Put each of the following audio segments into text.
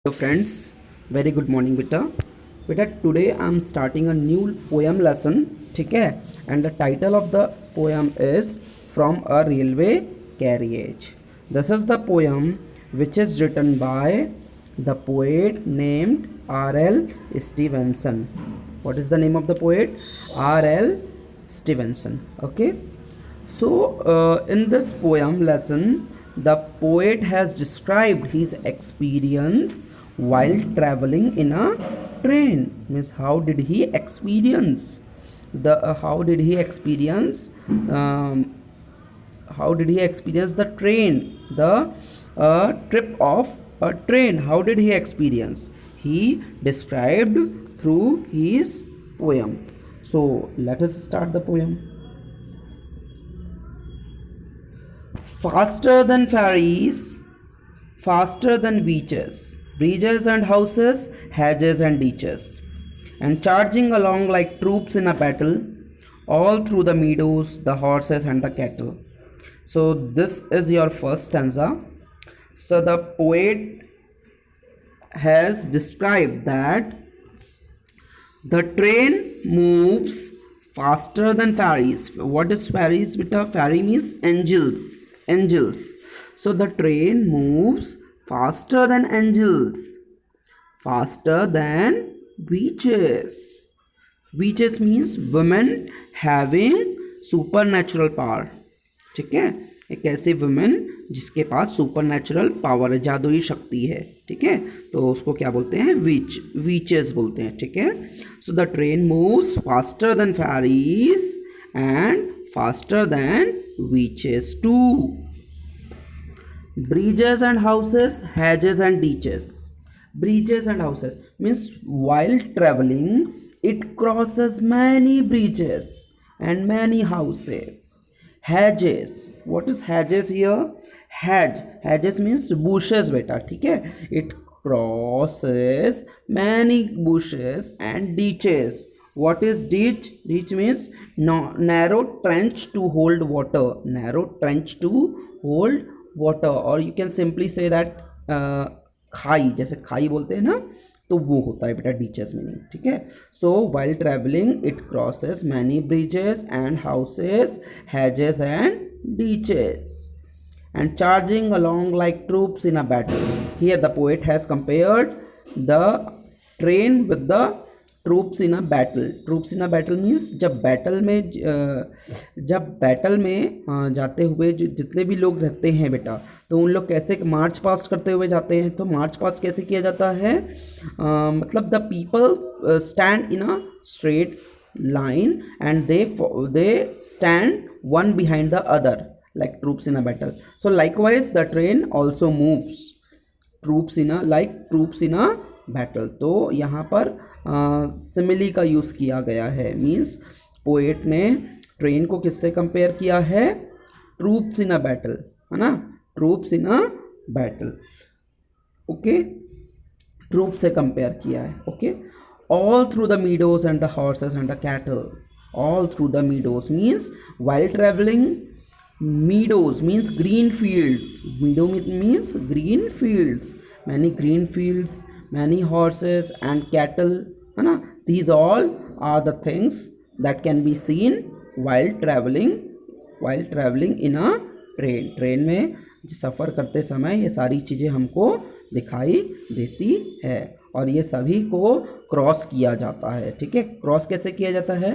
So friends, very good morning beta today I'm starting a new poem lesson. ठीक है, and the title of the poem is From a Railway Carriage. This is the poem which is written by the poet named R.L. Stevenson. What is the name of the poet? R.L. Stevenson. Okay, so in this poem lesson, the poet has described his experience while traveling in a train. Means how did he experience the um, how did he experience the train, the trip of a train? How did he experience? He described through his poem. So let us start the poem. Faster than ferries, faster than beaches, bridges and houses, hedges and ditches, and charging along like troops in a battle, all through the meadows, the horses and the cattle. So this is your first stanza. So the poet has described that the train moves faster than ferries. What is ferries? Beta, ferry means angels. Angels. So the train moves faster than angels, faster than witches. Witches means women having supernatural power. ठीक है, एक ऐसी women जिसके पास super natural power है, जादुई शक्ति है. ठीक है, तो उसको क्या बोलते हैं? वीचेस बोलते हैं. ठीक है, so the train moves faster than fairies and faster than witches too. Bridges and houses, hedges and ditches. Bridges and houses means while traveling it crosses many bridges and many houses. Hedges, what is hedges here? Hedges means bushes beta. ठीक है, it crosses many bushes and ditches. What is ditch? Ditch means narrow trench to hold water. Narrow trench to hold water, or you can simply say that खाई, जैसे खाई बोलते हैं ना, तो वो होता है बेटा डीचेस मीनिंग. ठीक है, so while travelling it crosses many bridges and houses, hedges and ditches, and charging along like troops in a battle. Here the poet has compared the train with the troops in a battle. Troops in a battle means जब battle में जाते हुए जो जितने भी लोग रहते हैं बेटा, तो उन लोग कैसे मार्च पास्ट करते हुए जाते हैं. तो मार्च पास्ट कैसे किया जाता है? मतलब the people stand in a straight line and they stand one behind the other like troops in a battle. So likewise the train also moves troops in a battle. तो यहाँ पर simile का use किया गया है. Means poet ने train को किससे कंपेयर किया है? ट्रूप्स इन अ बैटल, है ना, troops in a battle. Okay, troop से कंपेयर किया है. Okay, all through the meadows and the horses and the cattle. All through the meadows means while traveling. Meadows means green fields. Meadow means green fields. Many green fields, many horses and cattle, है ना. These all are the things that can be seen while traveling in a train. Train में सफ़र करते समय ये सारी चीज़ें हमको दिखाई देती है और ये सभी को क्रॉस किया जाता है. ठीक है, क्रॉस कैसे किया जाता है?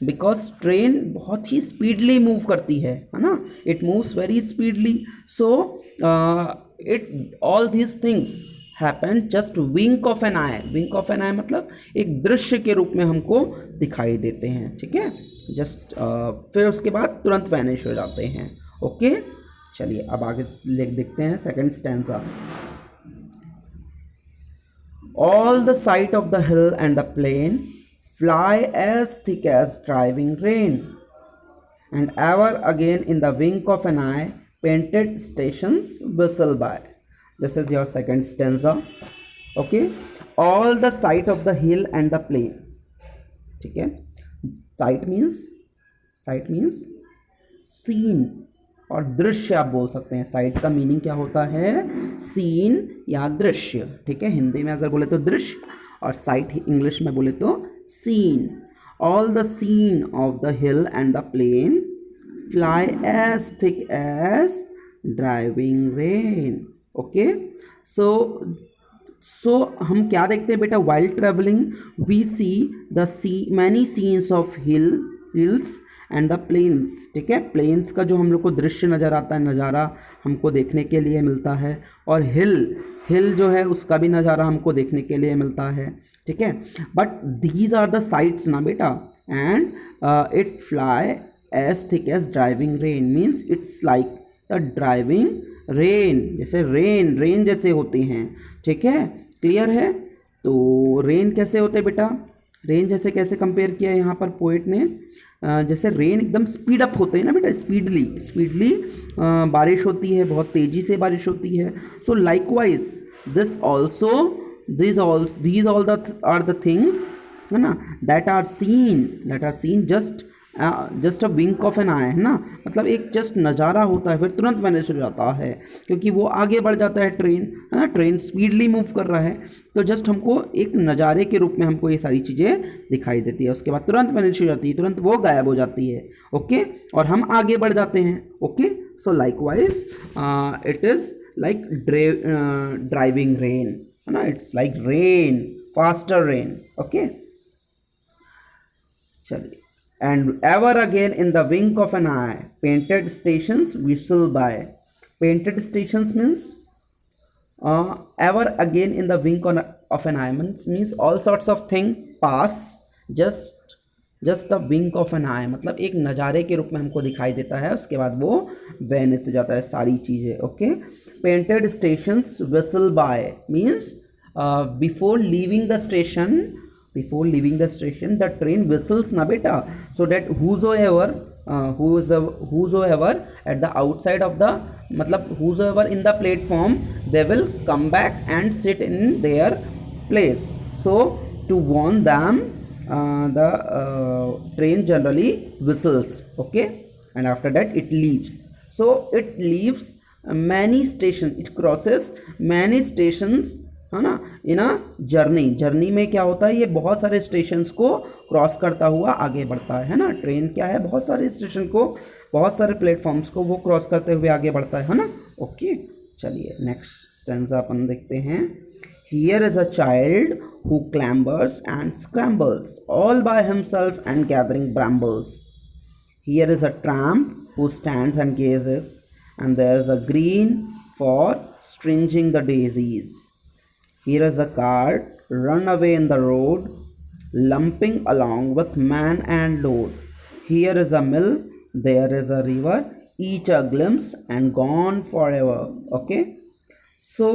बिकॉज ट्रेन बहुत ही स्पीडली मूव करती है ना. It moves very speedily. So it all these things happen just wink of an eye. Wink of an eye मतलब एक दृश्य के रूप में हमको दिखाई देते हैं. ठीक है, जस्ट फिर उसके बाद तुरंत वैनिश हो जाते हैं. ओके, चलिए अब आगे देखते हैं second stanza. All the sight of the hill and the plain fly as thick as driving rain, and ever again in the wink of an eye painted stations whistle by. This is your second stanza. Okay, all the sight of the hill and the plain. ठीक है, sight means scene और दृश्य आप बोल सकते हैं। Site का meaning क्या होता है? सीन या दृश्य, ठीक है। हिंदी में अगर बोले तो दृश्य, और साइट इंग्लिश में बोले तो scene. All the scene of the hill and the plain fly as thick as driving rain. Okay, so हम क्या देखते हैं बेटा? While travelling we see the many scenes of hills and the plains, ठीक है। प्लेन्स का जो हम लोग को दृश्य नज़र आता है, नज़ारा हमको देखने के लिए मिलता है, और हिल जो है उसका भी नज़ारा हमको देखने के लिए मिलता है, ठीक है। But these are the sights ना बेटा, and it fly as thick as driving rain, means it's like the driving rain, जैसे रेन जैसे होते हैं, ठीक है। क्लियर है? तो रेन कैसे होते हैं बेटा? रेन जैसे कैसे कंपेयर किया यहाँ पर पोएट ने? जैसे रेन एकदम स्पीड अप होते हैं ना बेटा, स्पीडली बारिश होती है, बहुत तेज़ी से बारिश होती है। सो likewise this also these all are the things, है ना, that are seen just a wink of an eye, है ना। मतलब एक जस्ट नज़ारा होता है, फिर तुरंत वैनिश हो जाता है, क्योंकि वो आगे बढ़ जाता है ट्रेन, है ना। ट्रेन स्पीडली मूव कर रहा है, तो जस्ट हमको एक नज़ारे के रूप में हमको ये सारी चीज़ें दिखाई देती है, उसके बाद तुरंत वैनिश हो जाती है, तुरंत वो गायब हो जाती है। ओके, और हम आगे बढ़ जाते हैं। Okay, so likewise it is like driving rain, है ना। It's like rain, faster rain. Okay, चलिए। And ever again in the wink of an eye, painted stations whistle by. Painted stations means ever again in the wink of an eye, means all sorts of thing pass just the wink of an eye, मतलब एक नज़ारे के रूप में हमको दिखाई देता है, उसके बाद वो वैनिश हो जाता है सारी चीज़ें। Okay, painted stations whistle by means before leaving the station the train whistles na beta, so that whosoever at the outside of the, matlab whosoever in the platform, they will come back and sit in their place, so to warn them the train generally whistles. Okay, and after that it leaves. So it leaves many stations, it crosses many stations, है ना, इन a journey में क्या होता है, ये बहुत सारे stations को क्रॉस करता हुआ आगे बढ़ता है ना। ट्रेन क्या है, बहुत सारे स्टेशन को, बहुत सारे प्लेटफॉर्म्स को वो क्रॉस करते हुए आगे बढ़ता है ना। ओके, चलिए नेक्स्ट स्टैंजा अपन देखते हैं। Here is a child who clambers and scrambles all by himself and gathering brambles. Here is a tramp who stands and gazes and there is a green for stringing the daisies. Here is a cart run away in the road, lumping along with man and load. Here is a mill, there is a river, each a glimpse and gone forever. Okay, so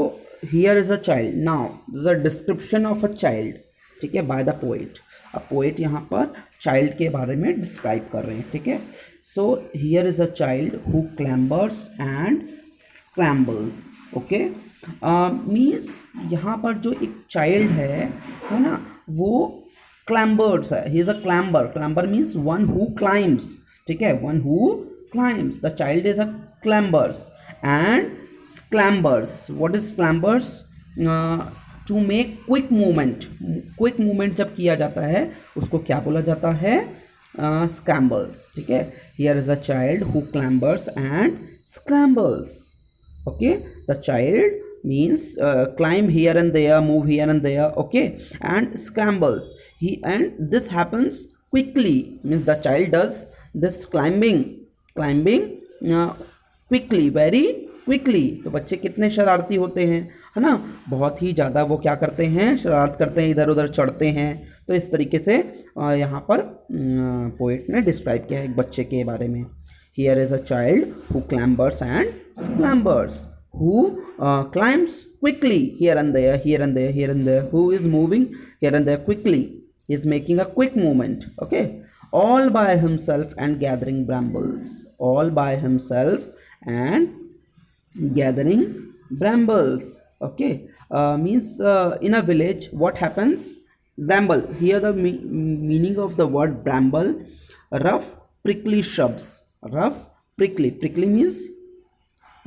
here is a child. Now this is a description of a child, ठीक है, by the poet. अब poet यहाँ पर child के बारे में describe कर रहे हैं, ठीक है। So here is a child who clambers and scrambles. Okay, means यहाँ पर जो एक चाइल्ड है ना, वो क्लैम्बर्स है। He is a clamber means one who climbs, ठीक है, one who climbs. The child is a clambers and scrambles. What is clambers? To make quick movement जब किया जाता है उसको क्या बोला जाता है? स्क्रैम्बल्स, ठीक है। Here is a child who clambers and scrambles. Okay, the child means climb here and there, move here and there, okay, and scrambles. And this happens quickly, means the child does this climbing quickly, very quickly. तो बच्चे कितने शरारती होते हैं, है ना, बहुत ही ज़्यादा वो क्या करते हैं, शरारत करते हैं, इधर उधर चढ़ते हैं। तो इस तरीके से यहाँ पर पोएट ने डिस्क्राइब किया है एक बच्चे के बारे में। Here is a child who clambers and scrambers, who climbs quickly here and there, here and there, here and there, who is moving here and there quickly, he is making a quick movement. Okay, all by himself and gathering brambles, all by himself and gathering brambles. Okay, means in a village what happens? Bramble, here the meaning of the word bramble, rough prickly shrubs. Rough prickly means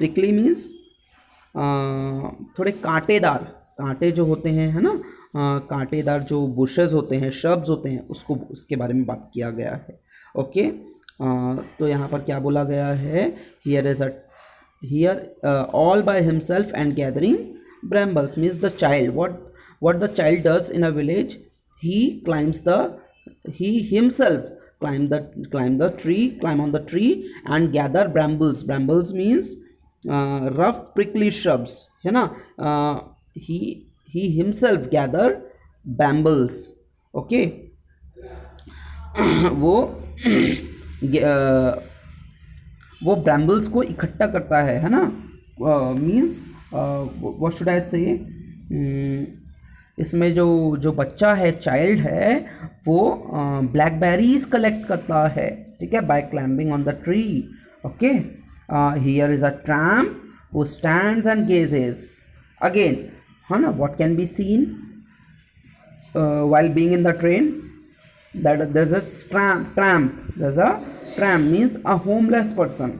prickly means थोड़े कांटेदार, कांटे जो होते हैं, है ना, कांटेदार जो बुशेस होते हैं, श्रब्स होते हैं, उसको उसके बारे में बात किया गया है। ओके, तो यहाँ पर क्या बोला गया है, here all by himself and gathering brambles means the child, what the child does in a village, he himself climb on the tree and gather brambles. Brambles means rough prickly shrubs, है ना, he himself gather brambles. okay वो वो ब्रैम्बल्स को इकट्ठा करता है ना, means what should I से, इसमें जो बच्चा है, चाइल्ड है, वो ब्लैकबेरीज कलेक्ट करता है, ठीक है, by climbing on the tree. Okay, here is a tramp who stands and gazes again, है ना, what can be seen while being in the train, that there's a tramp means a homeless person.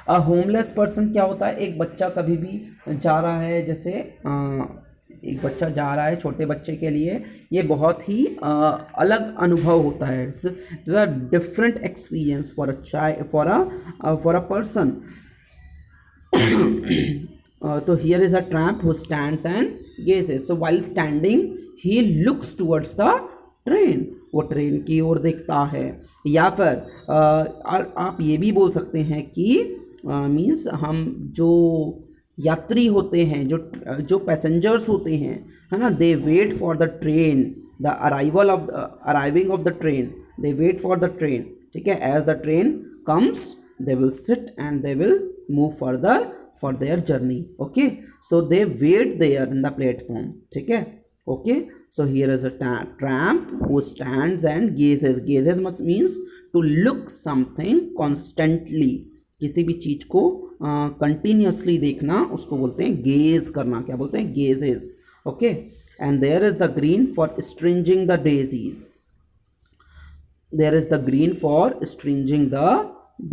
a homeless person क्या होता है, एक बच्चा कभी भी जा रहा है, जैसे एक बच्चा जा रहा है, छोटे बच्चे के लिए ये बहुत ही अलग अनुभव होता है, it's a different experience for a child, for a person. तो here is a tramp who stands and gazes, so while standing he looks towards the train, वो ट्रेन की ओर देखता है। या फिर आप ये भी बोल सकते हैं कि मीन्स हम जो यात्री होते हैं, जो पैसेंजर्स होते हैं, है ना, they wait for the train, the arriving of the train, they wait for the train, ठीक है, as the train comes they will sit and they will move further for their journey. Okay, so they wait there in the platform, ठीक है। Okay, so here is a tramp who stands and gazes. Gazes must means to look something constantly, किसी भी चीज को continuously देखना, उसको बोलते हैं gaze करना, क्या बोलते हैं, gazes. Okay, and there is the green for stringing the daisies. There is the green for stringing the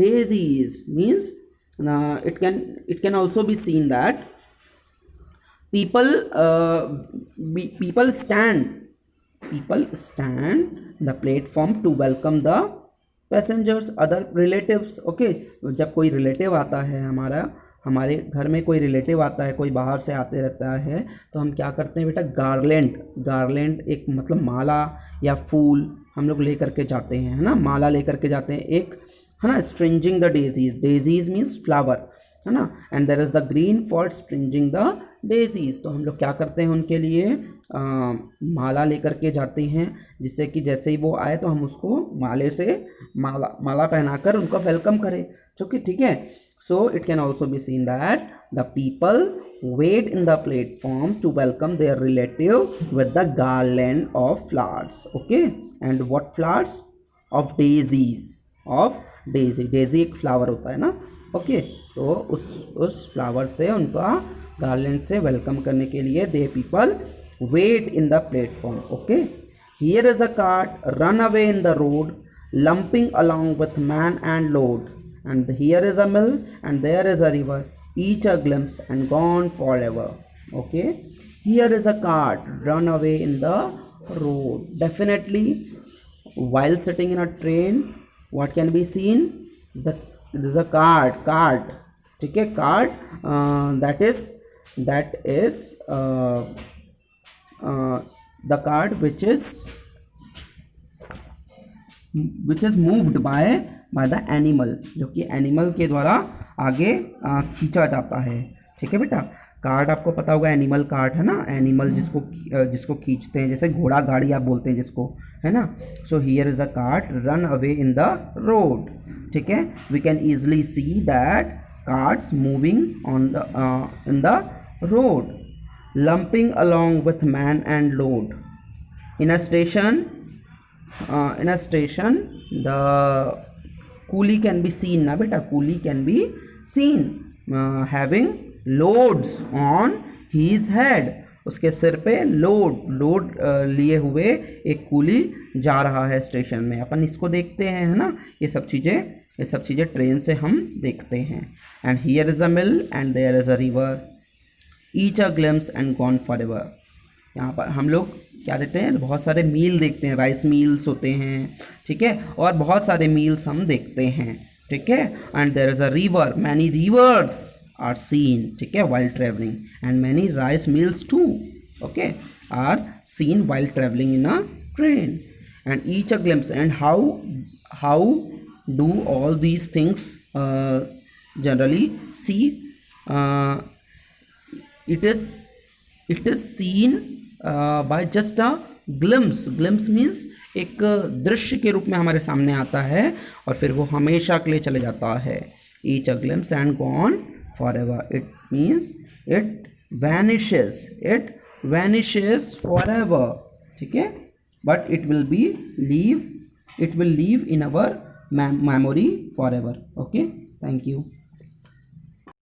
daisies means it can also be seen that people stand the platform to welcome the passengers, other relatives. Okay, जब कोई relative आता है, हमारे घर में कोई relative आता है, कोई बाहर से आते रहता है, तो हम क्या करते हैं बेटा, गार्लैंड एक मतलब माला या फूल हम लोग ले करके जाते हैं, है ना, माला ले करके जाते हैं एक, है ना, stringing the daisies means flower, है ना, and there is the green for stringing the daisies. तो हम लोग क्या करते हैं, उनके लिए माला लेकर के जाते हैं, जिससे कि जैसे ही वो आए तो हम उसको माले से माला पहनाकर उनका वेलकम करें, ठीक है। So it can also be seen that the people wait in the platform to welcome their relative with the garland of flowers. Okay, and what flowers, of daisies, daisy एक फ्लावर होता है ना। Okay, तो उस flower से उनका garland से welcome करने के लिए they people wait in the platform. Okay, here is a cart run away in the road lumping along with man and load, and here is a mill and there is a river each a glimpse and gone for ever. Okay, here is a cart run away in the road, definitely while sitting in a train what can be seen, the cart, ठीक है, cart that is the cart which is moved by the animal, जो कि animal के द्वारा आगे खींचा जाता है, ठीक है बेटा। कार्ट आपको पता होगा, एनिमल कार्ट है ना, एनिमल जिसको खींचते हैं, जैसे घोड़ा गाड़ी आप बोलते हैं जिसको, है ना। So here is a cart run away in the road, ठीक है, we can easily see that carts moving on the in the road lumping along with man and load. In a station the coolie can be seen ना बेटा, coolie can be seen having loads on his head, उसके सिर पे load लिए हुए एक coolie जा रहा है स्टेशन में। अपन इसको देखते हैं, है ना, ये सब चीज़ें ये सब चीज़ें ट्रेन से हम देखते हैं। And here is a mill and there is a river, each a glimpse and gone for ever. यहाँ पर हम लोग क्या देते हैं, बहुत सारे मील देखते हैं, राइस मील्स होते हैं, ठीक है, और बहुत सारे मील्स हम देखते हैं, ठीक है। And there is a river, many rivers are seen, ठीक है, while travelling, and many rice mills too, okay, are seen while travelling in a train, and each a glimpse. And how do all these things generally see, it is seen by just a glimpse means एक दृश्य के रूप में हमारे सामने आता है और फिर वो हमेशा के लिए चले जाता है। each a glimpse and gone forever, it means it vanishes forever, ठीक है, but it will live in our memory forever. Okay, thank you.